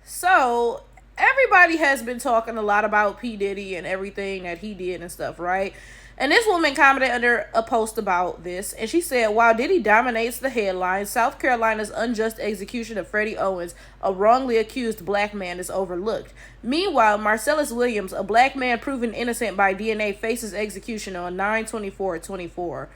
So everybody has been talking a lot about P. Diddy and everything that he did and stuff, right? And this woman commented under a post about this, and she said, while Diddy dominates the headlines, South Carolina's unjust execution of Freddie Owens, a wrongly accused black man, is overlooked. Meanwhile, Marcellus Williams, a black man proven innocent by DNA, faces execution on 9/24/24.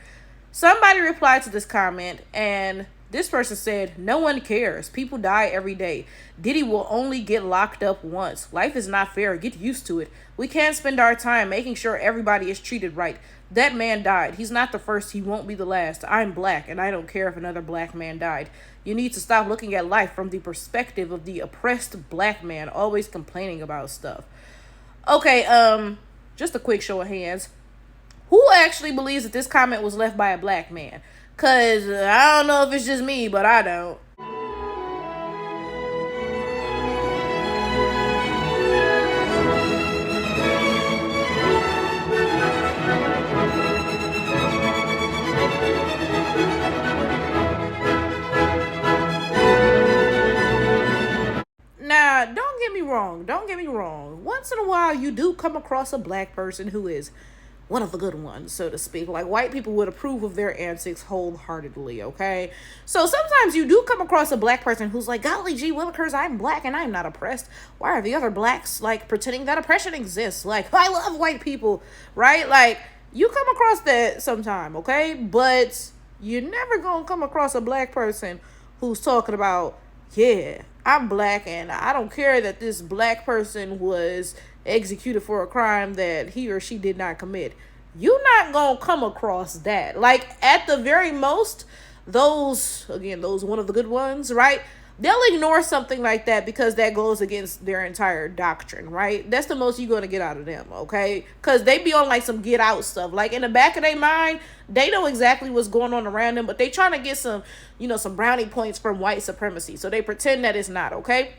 Somebody replied to this comment, and this person said, no one cares. People die every day. Diddy will only get locked up once. Life is not fair. Get used to it. We can't spend our time making sure everybody is treated right. That man died. He's not the first. He won't be the last. I'm black, and I don't care if another black man died. You need to stop looking at life from the perspective of the oppressed black man always complaining about stuff. Okay, just a quick show of hands. Who actually believes that this comment was left by a black man? Because I don't know if it's just me, but I don't. Now, don't get me wrong. Don't get me wrong. Once in a while, you do come across a black person who is one of the good ones, so to speak. Like, white people would approve of their antics wholeheartedly, okay? So sometimes you do come across a black person who's like, golly gee willikers, I'm black and I'm not oppressed. Why are the other blacks, like, pretending that oppression exists? Like, I love white people, right? Like, you come across that sometime, okay? But you're never gonna come across a black person who's talking about, yeah, I'm black and I don't care that this black person was executed for a crime that he or she did not commit. You're not gonna come across that. Like, at the very most, those one of the good ones, right? They'll ignore something like that because that goes against their entire doctrine, right? That's the most you're going to get out of them, okay? Because they be on like some get out stuff. Like, in the back of their mind, they know exactly what's going on around them, but they trying to get some, some brownie points from white supremacy. So they pretend that it's not, okay?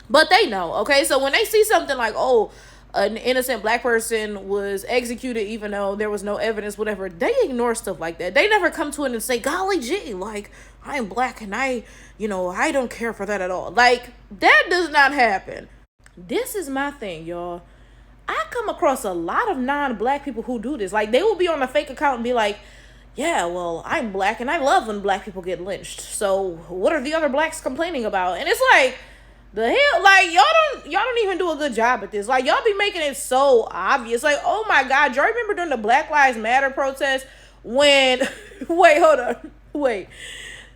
But they know, okay? So when they see something like, oh, an innocent black person was executed even though there was no evidence, whatever, they ignore stuff like that. They never come to it and say, golly gee, like, I'm black and I don't care for that at all. Like, that does not happen. This is my thing, y'all. I come across a lot of non-black people who do this. Like, they will be on a fake account and be like, yeah, well, I'm black and I love when black people get lynched. So what are the other blacks complaining about? And it's like, the hell, like, y'all don't even do a good job at this. Like, y'all be making it so obvious. Like, oh my God, y'all remember during the Black Lives Matter protest when wait, hold on. Wait.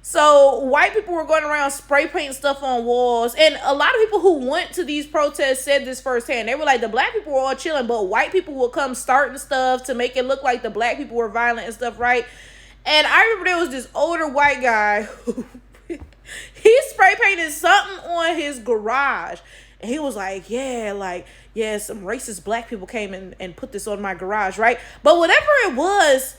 So white people were going around spray painting stuff on walls, and a lot of people who went to these protests said this firsthand. They were like, the black people were all chilling, but white people would come starting stuff to make it look like the black people were violent and stuff, right? And I remember there was this older white guy who he spray painted something on his garage, and he was like, yeah, some racist black people came and put this on my garage, right? But whatever it was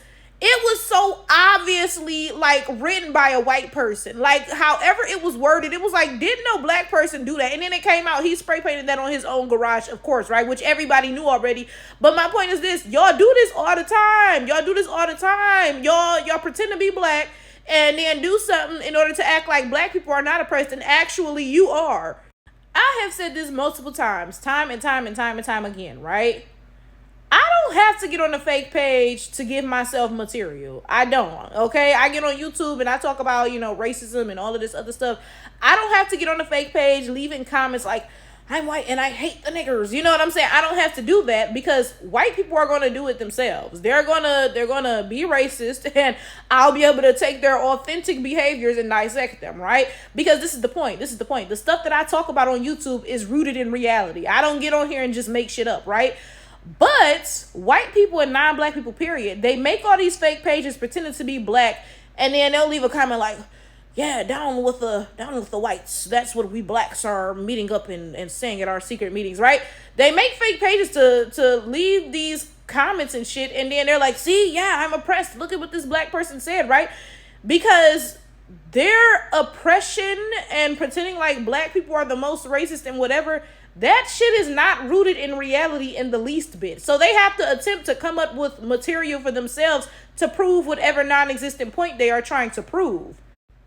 so obviously like written by a white person. Like, however it was worded, it was like, didn't no black person do that? And then it came out he spray painted that on his own garage, of course, right? Which everybody knew already. But my point is this: y'all do this all the time. Y'all pretend to be black and then do something in order to act like black people are not oppressed, and actually you are. I have said this multiple times, time and time again, right? I don't have to get on a fake page to give myself material. I don't, okay? I get on YouTube and I talk about, racism and all of this other stuff. I don't have to get on a fake page leaving comments like, I'm white and I hate the niggers. You know what I'm saying? I don't have to do that because white people are going to do it themselves. They're going to be racist, and I'll be able to take their authentic behaviors and dissect them, right? Because this is the point. The stuff that I talk about on YouTube is rooted in reality. I don't get on here and just make shit up, right? But white people and non-black people, period, they make all these fake pages pretending to be black, and then they'll leave a comment like, yeah, down with the whites. That's what we blacks are meeting up and saying at our secret meetings, right? They make fake pages to leave these comments and shit, and then they're like, see, yeah, I'm oppressed. Look at what this black person said, right? Because their oppression and pretending like black people are the most racist and whatever, that shit is not rooted in reality in the least bit. So they have to attempt to come up with material for themselves to prove whatever non-existent point they are trying to prove.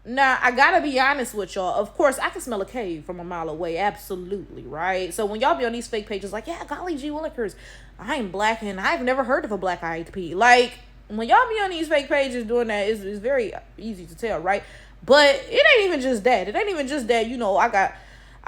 Now, I gotta be honest with y'all. Of course, I can smell a cave from a mile away. Absolutely, right? So when y'all be on these fake pages like, yeah, golly gee willikers, I'm black and I've never heard of a black eyed pea. Like, when y'all be on these fake pages doing that, it's very easy to tell, right? But it ain't even just that. It ain't even just that,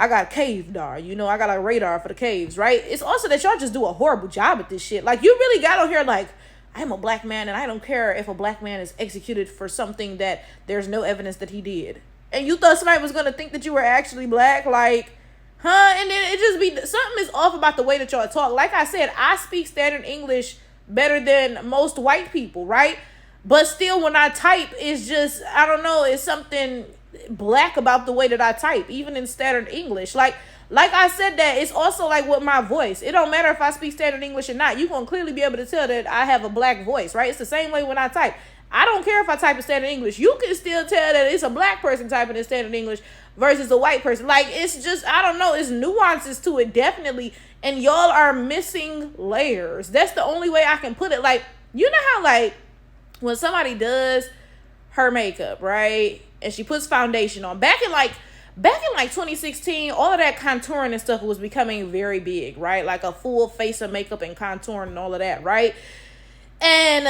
I got cave dar, I got a radar for the caves, right? It's also that y'all just do a horrible job at this shit. Like, you really got on here like, I'm a black man and I don't care if a black man is executed for something that there's no evidence that he did. And you thought somebody was gonna think that you were actually black, like, huh? And then it just be something is off about the way that y'all talk. Like I said, I speak standard English better than most white people, right? But still, when I type, it's just, I don't know, it's something black about the way that I type, even in standard English. Like I said, that it's also like with my voice. It don't matter if I speak standard English or not. You're going to clearly be able to tell that I have a black voice, right? It's the same way when I type. I don't care if I type in standard English. You can still tell that it's a black person typing in standard English versus a white person. Like, it's just, I don't know. It's nuances to it, definitely. And y'all are missing layers. That's the only way I can put it. Like, you know how, like, when somebody does her makeup, right? And she puts foundation on. Back in 2016, all of that contouring and stuff was becoming very big, right? Like a full face of makeup and contouring and all of that, right? And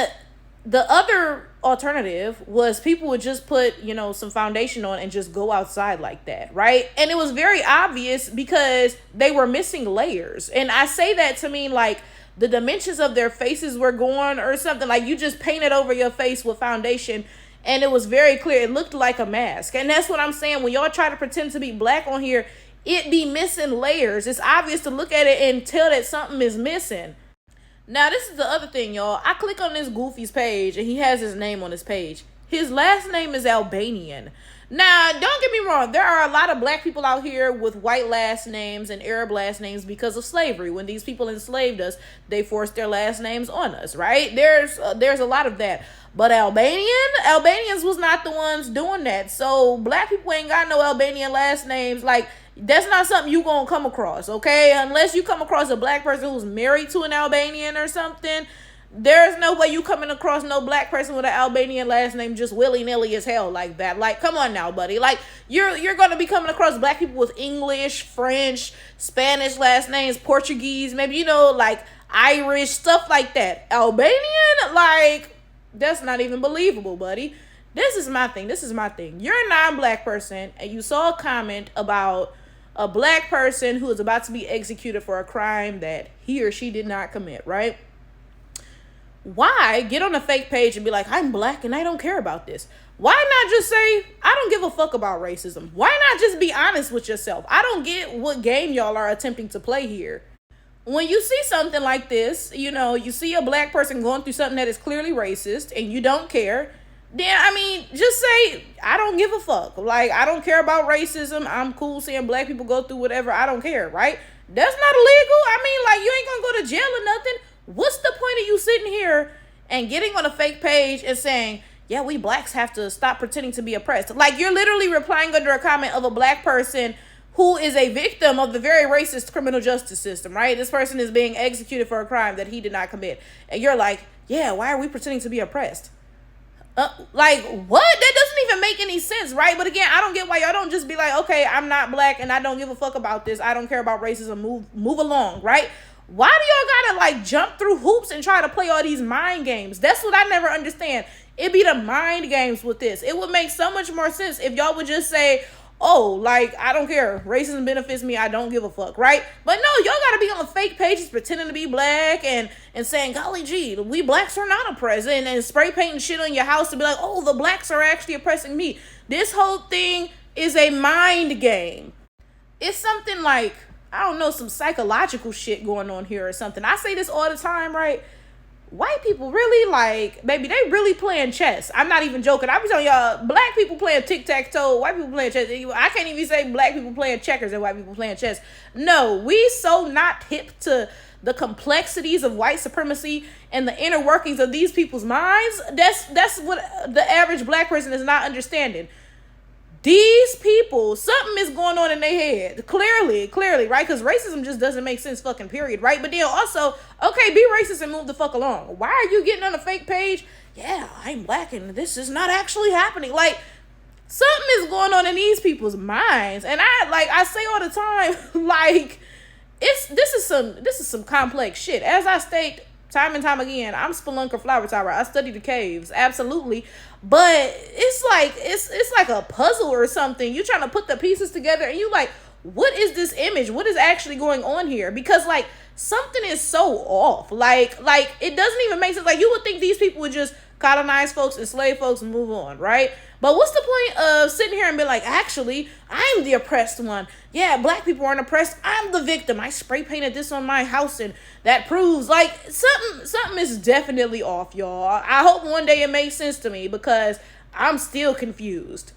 the other alternative was people would just put, some foundation on and just go outside like that, right? And it was very obvious because they were missing layers. And I say that to mean like the dimensions of their faces were gone or something. Like, you just painted over your face with foundation and it was very clear. It looked like a mask. And that's what I'm saying. When y'all try to pretend to be black on here, it be missing layers. It's obvious to look at it and tell that something is missing. Now, this is the other thing, y'all. I click on this Goofy's page and he has his name on his page. His last name is Albanian. Now, don't get me wrong. There are a lot of black people out here with white last names and Arab last names because of slavery. When these people enslaved us, they forced their last names on us, right? There's a lot of that. But Albanians was not the ones doing that. So black people ain't got no Albanian last names. Like, that's not something you gonna come across, okay? Unless you come across a black person who's married to an Albanian or something. There's no way you coming across no black person with an Albanian last name just willy-nilly as hell like that. Like, come on now, buddy. Like, you're going to be coming across black people with English, French, Spanish last names, Portuguese, maybe, like Irish, stuff like that. Albanian? Like, that's not even believable, buddy. This is my thing. You're a non-black person and you saw a comment about a black person who is about to be executed for a crime that he or she did not commit, right? Why get on a fake page and be like, I'm black and I don't care about this? Why not just say, I don't give a fuck about racism? Why not just be honest with yourself? I don't get what game y'all are attempting to play here. When you see something like this, you see a black person going through something that is clearly racist and you don't care, then, just say, I don't give a fuck. Like, I don't care about racism. I'm cool seeing black people go through whatever. I don't care, right? That's not illegal. Like, you ain't gonna go to jail or nothing. What's the point of you sitting here and getting on a fake page and saying, yeah, we blacks have to stop pretending to be oppressed? Like, you're literally replying under a comment of a black person who is a victim of the very racist criminal justice system, right? This person is being executed for a crime that he did not commit. And you're like, yeah, why are we pretending to be oppressed? Like, what? That doesn't even make any sense, right? But again, I don't get why y'all don't just be like, okay, I'm not black and I don't give a fuck about this. I don't care about racism. Move along, right? Why do y'all gotta jump through hoops and try to play all these mind games? That's what I never understand. It be the mind games with this. It would make so much more sense if y'all would just say, oh, I don't care. Racism benefits me. I don't give a fuck, right? But no, y'all gotta be on fake pages pretending to be black and saying, golly gee, we blacks are not oppressed, and spray painting shit on your house to be like, oh, the blacks are actually oppressing me. This whole thing is a mind game. It's something like, I don't know, some psychological shit going on here or something. I say this all the time, right? White people really baby, they really playing chess. I'm not even joking. I be telling y'all, black people playing tic-tac-toe, white people playing chess. I can't even say black people playing checkers and white people playing chess. No, we so not hip to the complexities of white supremacy and the inner workings of these people's minds. That's what the average black person is not understanding. These people, something is going on in their head. Clearly, right? Because racism just doesn't make sense, fucking period, right? But then also, okay, be racist and move the fuck along. Why are you getting on a fake page? Yeah, I'm black and this is not actually happening. Like, Something is going on in these people's minds. And I say all the time, like, this is some complex shit. As I state time and time again, I'm Spelunker Flower Tower. I study the caves, absolutely. But it's like a puzzle or something. You trying to put the pieces together and you like, what is this image? What is actually going on here? Because like something is so off. Like it doesn't even make sense. Like you would think these people would just colonize folks, enslave folks, and move on, right? But what's the point of sitting here and be like, actually, I'm the oppressed one. Yeah, black people aren't oppressed. I'm the victim. I spray painted this on my house, and that proves like something is definitely off, y'all. I hope one day it makes sense to me because I'm still confused.